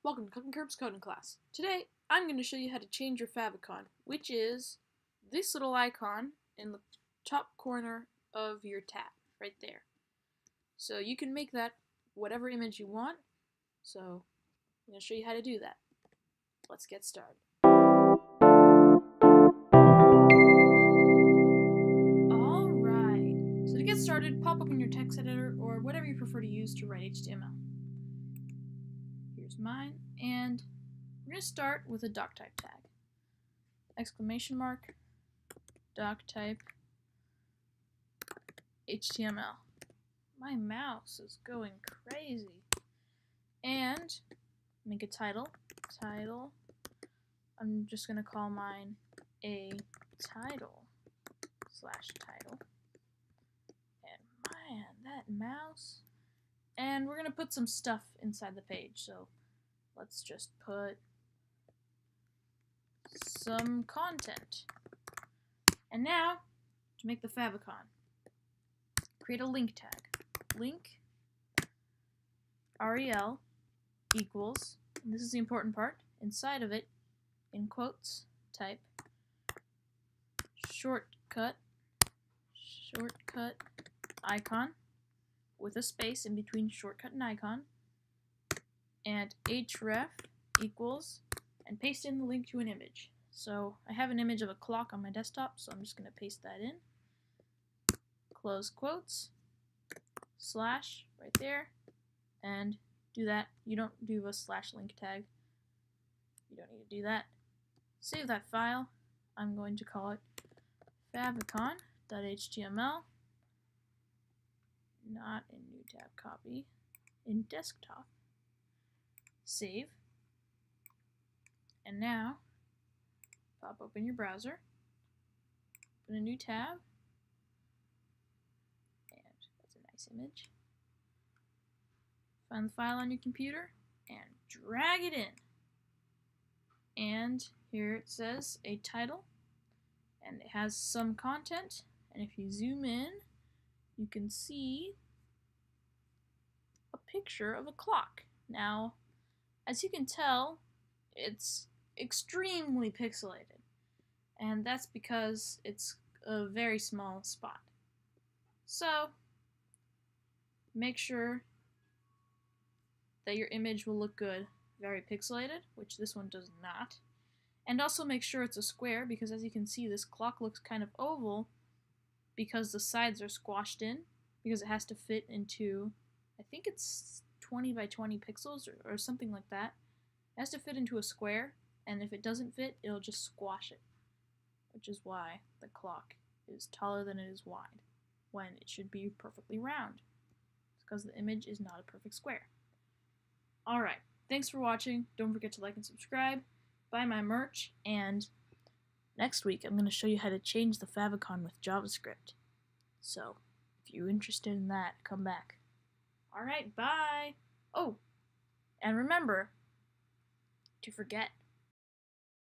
Welcome to Cukmekerb's coding class. Today, I'm going to show you how to change your favicon, which is this little icon in the top corner of your tab, right there. So you can make that whatever image you want. So I'm going to show you how to do that. Let's get started. Alright, so to get started, pop open your text editor or whatever you prefer to use to write HTML. Here's mine, and we're going to start with a doctype tag. Exclamation mark, doctype, HTML. My mouse is going crazy. And make a title. I'm just going to call mine a title /title. And man, that mouse. And we're going to put some stuff inside the page. So let's just put some content. And now, to make the favicon, create a link tag. Link rel equals, and this is the important part, inside of it, in quotes, type shortcut icon with a space in between shortcut and icon, and href equals, and paste in the link to an image. So I have an image of a clock on my desktop, so I'm just going to paste that in. Close quotes, slash right there, and do that. You don't do a /link tag. You don't need to do that. Save that file. I'm going to call it favicon.html. Not in new tab copy, in desktop. Save. And now, pop open your browser, open a new tab, and that's a nice image. Find the file on your computer and drag it in. And here it says a title, and it has some content, and if you zoom in, you can see a picture of a clock. Now, as you can tell, it's extremely pixelated, and that's because it's a very small spot. So, make sure that your image will look good, very pixelated, which this one does not. And also make sure it's a square, because as you can see, this clock looks kind of oval because the sides are squashed in, because it has to fit into, I think it's 20 by 20 pixels or something like that. It has to fit into a square, and if it doesn't fit, it'll just squash it, which is why the clock is taller than it is wide, when it should be perfectly round. It's because the image is not a perfect square. Alright, thanks for watching. Don't forget to like and subscribe, buy my merch, and next week I'm going to show you how to change the favicon with JavaScript. So, if you're interested in that, come back. Alright, bye! Oh, and remember to forget